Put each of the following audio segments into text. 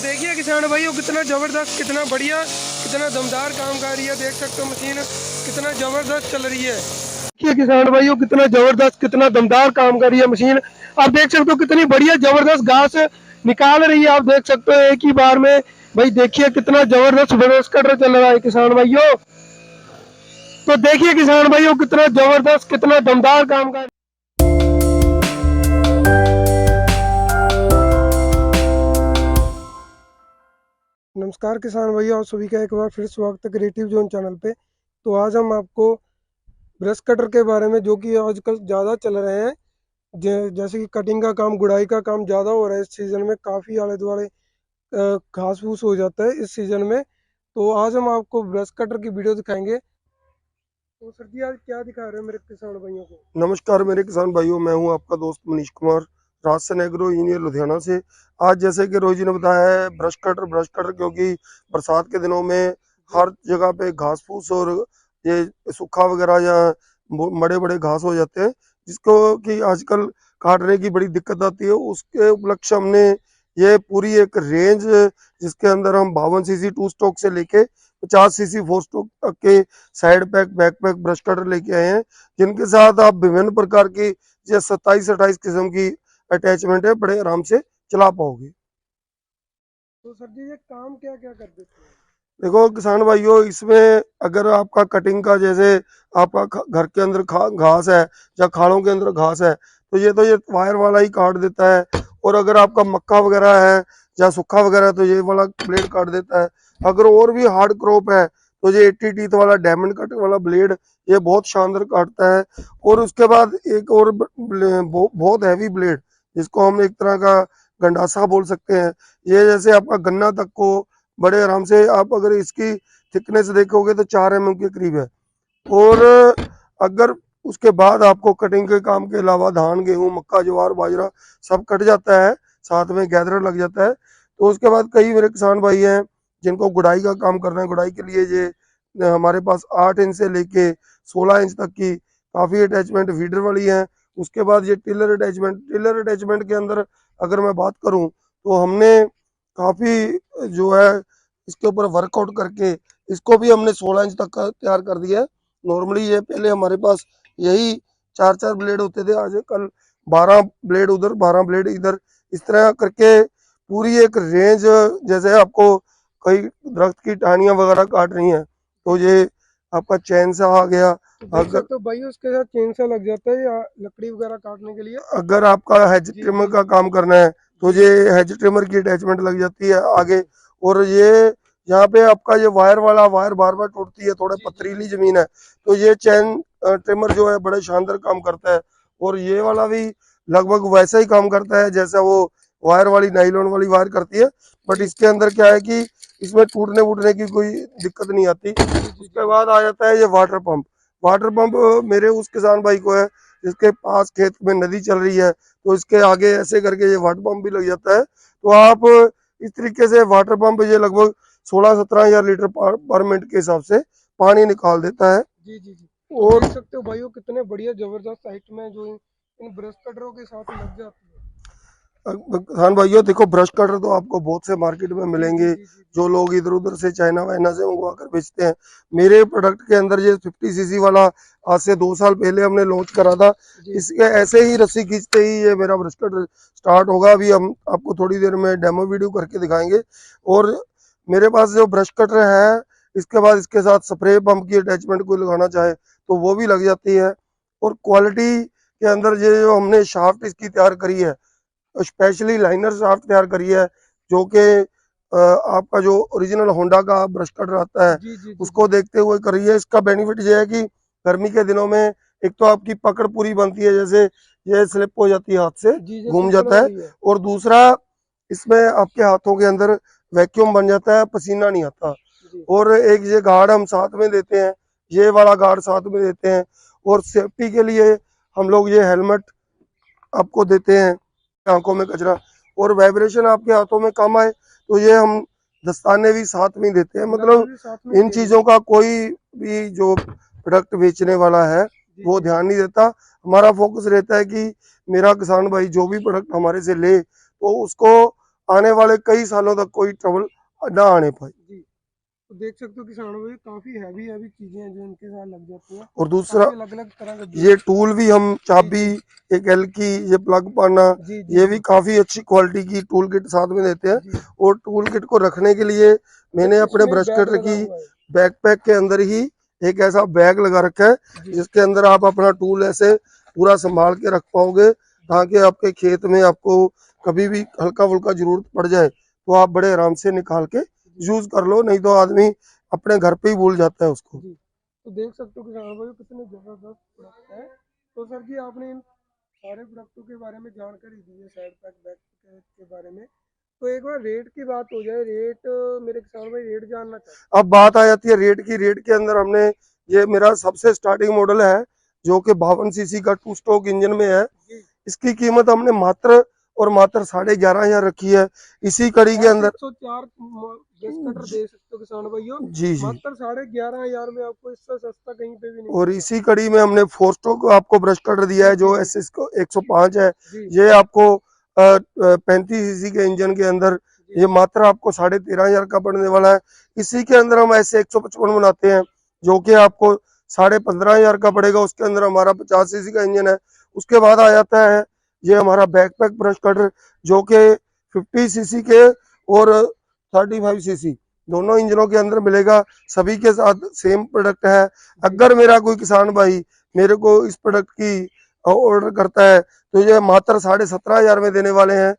देखिए किसान भाइयों कितना ज़बरदस्त, कितना बढ़िया, कितना दमदार काम कर रही है। देख सकते हो मशीन कितना ज़बरदस्त चल रही है। देखिए किसान भाइयों कितना ज़बरदस्त, कितना दमदार काम कर रही है मशीन। आप देख सकते हो कितनी बढ़िया ज़बरदस्त घास निकाल रही है। आप देख सकते हो एक ही बार में। भाई देखिए कितना ज़बरदस्त ब्रश कटर चल रहा है किसान भाइयों। तो देखिए किसान भाइयों कितना ज़बरदस्त, कितना दमदार काम कर। नमस्कार किसान भैया, आप सभी का एक बार फिर स्वागत है क्रिएटिव जोन चैनल पे। तो आज हम आपको ब्रश कटर के बारे में, जो कि आजकल ज़्यादा चल रहे हैं, जैसे कि कटिंग का काम, गुड़ाई का काम ज़्यादा हो रहा है इस सीज़न में। काफ़ी आले दुआले घास फूस हो जाता है इस सीज़न में। तो आज हम आपको ब्रश कटर की वीडियो दिखाएंगे। तो सर जी आज क्या दिखा रहे हैं मेरे किसान भाइयों को? नमस्कार मेरे किसान भाइयों, मैं हूं आपका दोस्त मनीष कुमार, राजसन एग्रो इंजीनियर लुधियाना से। आज जैसे कि रोहित जी ने बताया है, ब्रश कटर क्योंकि बरसात के दिनों में हर जगह पे घास फूस और ये सूखा वगैरह या बड़े बड़े घास हो जाते हैं, जिसको कि आजकल काटने की बड़ी दिक्कत आती है। उसके उपलक्ष्य हमने ये पूरी एक रेंज, जिसके अंदर हम 52 सीसी टू स्टॉक से लेके 50 सीसी फोर स्टॉक तक के side pack back pack brush cutter लेके आए हैं, जिनके साथ आप विभिन्न प्रकार की ये 27-28 किस्म की अटैचमेंट है, बड़े आराम से चला पाओगे। तो सर जी ये काम क्या क्या कर देते हैं? देखो किसान भाइयों, इसमें अगर आपका कटिंग का, जैसे आपका घर के अंदर घास है या खालों के अंदर घास है, तो ये वायर वाला ही काट देता है। और अगर आपका मक्का वगैरह है या सूखा वगैरह है, तो ये वाला ब्लेड काट देता है। अगर और भी हार्ड क्रॉप है तो ये 80 टीथ वाला डायमंड कट वाला ब्लेड ये बहुत शानदार काटता है। और उसके बाद एक और बहुत हैवी ब्लेड, जिसको हम एक तरह का गंडासा बोल सकते हैं, ये जैसे आपका गन्ना तक को बड़े आराम से, आप अगर इसकी थिकनेस देखोगे तो 4 mm के करीब है। और अगर उसके बाद आपको कटिंग के काम के अलावा धान गेहूं मक्का ज्वार बाजरा सब कट जाता है, साथ में गैदर लग जाता है। तो उसके बाद कई मेरे किसान भाई हैं जिनको गुड़ाई का काम करना है। गुड़ाई के लिए ये हमारे पास 8 इंच से लेके 16 इंच तक की काफ़ी अटैचमेंट फीडर वाली है। उसके बाद ये टिलर अटैचमेंट के अंदर अगर मैं बात करूं, तो हमने काफ़ी जो है इसके ऊपर वर्कआउट करके इसको भी हमने 16 इंच तक का तैयार कर दिया है। नॉर्मली ये पहले हमारे पास यही 4-4 ब्लेड होते थे, आज कल 12 ब्लेड उधर 12 ब्लेड इधर, इस तरह करके पूरी एक रेंज। जैसे आपको कई दरख्त की टहनियाँ वगैरह काट रही हैं, तो ये आपका चैन सा आ गया। तो देख अगर सकते हो भाई उसके साथ चेन सा लग जाता है या लकड़ी वगैरह काटने के लिए। अगर आपका हेज जी ट्रिमर जी का काम करना है, तो जी ये जी। हेज ट्रिमर की अटैचमेंट लग जाती है आगे। और ये यहाँ पे आपका ये वायर वाला वायर बार बार टूटती है, थोड़ा जी जी जी पथरीली जमीन है, तो ये चैन ट्रिमर जो है बड़े शानदार काम करता है। और ये वाला भी लगभग वैसा ही काम करता है जैसा वो वायर वाली नाइलॉन वाली वायर करती है। बट जी इसके अंदर क्या है कि इसमें टूटने वूटने की कोई दिक्कत नहीं आती। जी जी उसके जी। बाद आ जाता है ये वाटर पंप। वाटर पंप मेरे उस किसान भाई को है जिसके पास खेत में नदी चल रही है, तो इसके आगे ऐसे करके ये वाटर पंप भी लग जाता है। तो आप इस तरीके से वाटर पंप ये लगभग 16-17 हजार लीटर पर मिनट के हिसाब से पानी निकाल देता है। जी जी जी। तो और देख सकते हो भाइयों कितने बढ़िया जबरदस्त साइट में जो इन ब्रश कटरों के साथ लग जाती है। किसान भाइयों देखो, ब्रश कटर तो आपको बहुत से मार्केट में जी जी मिलेंगे, जी जी जी जो लोग इधर उधर से चाइना वाइना से मंगवा कर बेचते हैं। मेरे प्रोडक्ट के अंदर ये 50 सीसी वाला आज से 2 साल पहले हमने लॉन्च करा था। जी इसके ऐसे ही रस्सी खींचते ही ये मेरा ब्रश कटर स्टार्ट होगा। अभी हम आपको थोड़ी देर में डेमो वीडियो करके दिखाएंगे। और मेरे पास जो ब्रश कटर है, इसके बाद इसके साथ स्प्रे पंप की अटैचमेंट कोई लगाना चाहे तो वो भी लग जाती है। और क्वालिटी के अंदर ये जो हमने शाफ्ट इसकी तैयार करी है, स्पेशली लाइनर शाफ्ट तैयार करी है, जो कि आपका जो ओरिजिनल होंडा का ब्रश कटर आता है जी जी जी उसको देखते हुए करी है। इसका बेनिफिट ये है कि गर्मी के दिनों में एक तो आपकी पकड़ पूरी बनती है, जैसे ये स्लिप हो जाती है हाथ से जी जी घूम सिंपल जाता है। वाली है। और दूसरा, इसमें आपके हाथों के अंदर वैक्यूम बन जाता है, पसीना नहीं आता। जी और एक ये गार्ड हम साथ में देते हैं, ये वाला गार्ड साथ में देते हैं। और सेफ्टी के लिए हम लोग ये हेलमेट आपको देते हैं, आंखों में कचरा और वाइब्रेशन आपके हाथों में कम आए, तो ये हम दस्ताने भी साथ में ही देते हैं। ग्लव्स मतलब भी साथ में ही इन दे रहे चीजों हैं। का कोई भी जो प्रोडक्ट बेचने वाला है जी वो जी जी ध्यान नहीं देता। हमारा फोकस रहता है कि मेरा किसान भाई जो भी प्रोडक्ट हमारे से ले, तो उसको आने वाले कई सालों तक कोई ट्रबल ना आने पाए। जी। तो देख सकते हो किसानों भाई काफी हैवी हैवी चीजें हैं जो इनके साथ लग जाती हैं, और दूसरा अलग अलग तरह का ये टूल भी हम जी चाबी, जी एक एल की, ये प्लग पाना, जी जी ये भी काफी अच्छी क्वालिटी की टूल किट साथ में देते हैं। जी। और टूल किट को रखने के लिए मैंने एक अपने इसमें ब्रश बैग कटर लगा की हुआ है। बैकपैक के अंदर ही एक ऐसा बैग लगा रखा है जी जिसके अंदर आप अपना टूल ऐसे पूरा संभाल के रख पाओगे, ताकि आपके खेत में आपको कभी भी हल्का फुल्का जरूरत पड़ जाए तो आप बड़े आराम से निकाल के यूज कर लो, नहीं तो आदमी अपने घर पे ही भूल जाता है उसको। जी। तो देख सकते हो किसान भाई कितने जबरदस्त प्रोडक्ट है। तो सर जी आपने इन सारे प्रोडक्टों के बारे में जानकारी दी है, साइड पैक बैग के बारे में। तो एक बार रेट की बात हो जाए, रेट मेरे किसान भाई रेट जानना चाहते अब बात आ जाती है रेट की। रेट के अंदर हमने, ये मेरा सबसे स्टार्टिंग मॉडल है जो कि 52 सीसी का 2 स्ट्रोक इंजन में है। हैं। जी। इसकी कीमत हमने मात्र और मात्र 11,500 रखी है। इसी कड़ी के अंदर 104 ब्रश कटर दे सकते हो किसान भाइयों, जी जी, मात्र 11,500 में आपको इससे सस्ता कहीं पे भी नहीं और मिलेगा। इसी कड़ी में हमने 4 स्ट्रोक आपको ब्रश कटर दिया है जो एस एस 105 है। जी ये आपको 35 सीसी के इंजन के अंदर जी ये मात्र आपको 13,500 का पड़ने वाला है। इसी के अंदर हम ऐसे 155 बनाते हैं जो कि आपको 15,500 का पड़ेगा। उसके अंदर हमारा 50 सीसी का इंजन है। उसके बाद आ जाता है ये हमारा बैकपैक ब्रश कटर जो कि 50 सीसी के और 35 सीसी दोनों इंजनों के अंदर मिलेगा। सभी के साथ सेम प्रोडक्ट है। अगर मेरा कोई किसान भाई मेरे को इस प्रोडक्ट की ऑर्डर करता है तो ये मात्र 17,500 में देने वाले हैं,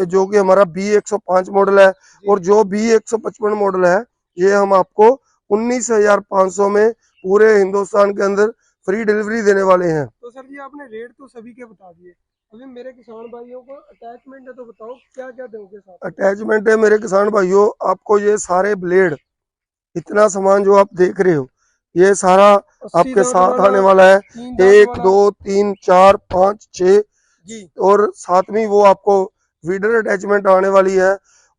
जो कि हमारा B105 मॉडल है। और जो B155 मॉडल है ये हम आपको 19,500 में पूरे हिंदुस्तान के अंदर फ्री डिलीवरी देने वाले हैं। तो सर जी आपने रेट तो सभी के बता दिए, अभी मेरे किसान भाइयों को अटैचमेंट है तो बताओ क्या क्या दोगे साथ में? अटैचमेंट है मेरे किसान भाइयों, आपको ये सारे ब्लेड, इतना सामान जो आप देख रहे हो ये सारा 80 आपके दांत साथ वाला, आने वाला है। 3 दांत 1 वाला 2 3 4 5 6 जी, और साथ में वो आपको फीडर अटैचमेंट आने वाली है।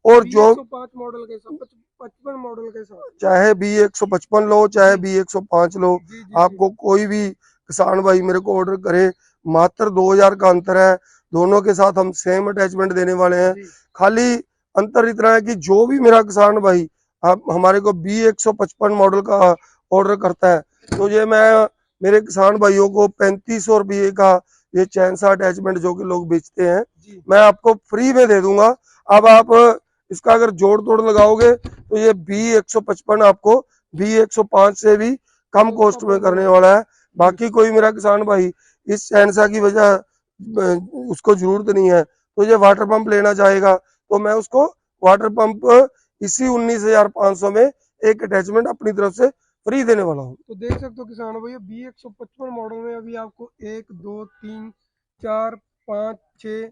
और बी जो 105 मॉडल के साथ, 55 मॉडल के साथ। चाहे B155 लो चाहे जी B105 लो, जी जी जी आपको कोई भी किसान भाई मेरे को ऑर्डर करे, मात्र 2,000 का अंतर है। दोनों के साथ हम सेम अटैचमेंट देने वाले हैं। जी खाली अंतर इतना है कि जो भी मेरा किसान भाई आप हमारे को B155 मॉडल का ऑर्डर करता है तो ये मैं मेरे किसान भाइयों को 3500 रुपये का ये चैन सा अटैचमेंट जो कि लोग बेचते हैं जी मैं आपको फ्री में दे दूंगा। अब आप इसका अगर जोड़ तोड़ लगाओगे तो ये B155 आपको B105 से भी कम कॉस्ट में करने वाला है। बाकी कोई मेरा किसान भाई इस सैनसा की वजह उसको जरूरत नहीं है तो ये वाटर पंप लेना चाहेगा तो मैं उसको वाटर पंप इसी 19,500 में एक अटैचमेंट अपनी तरफ से फ्री देने वाला हूँ। तो देख सकते हो किसान भैया B155 मॉडल में अभी आपको 1 2 3 4 5 6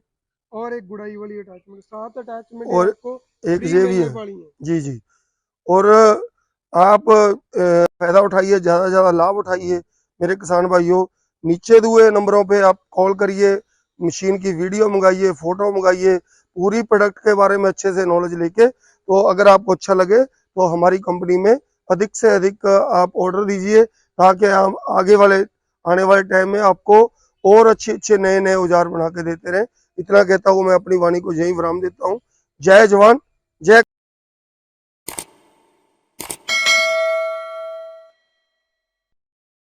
और एक गुड़ाई वाली अटैचमेंट, 7 अटैचमेंट और आपको एक फ्री ये भी मिलने है। वाली है। जी जी, और आप फायदा उठाइए, ज्यादा से ज्यादा लाभ उठाइए मेरे किसान भाइयों। नीचे दिए नंबरों पे आप कॉल करिए, मशीन की वीडियो मंगाइए, फोटो मंगाइए, पूरी प्रोडक्ट के बारे में अच्छे से नॉलेज लेके, तो अगर आपको अच्छा लगे तो हमारी कंपनी में अधिक से अधिक आप ऑर्डर दीजिए, ताकि हम आगे वाले आने वाले टाइम में आपको और अच्छे अच्छे नए नए औजार बना के देते रहें। इतना कहता हूँ मैं अपनी वाणी को यही विराम देता हूँ। जय जवान जय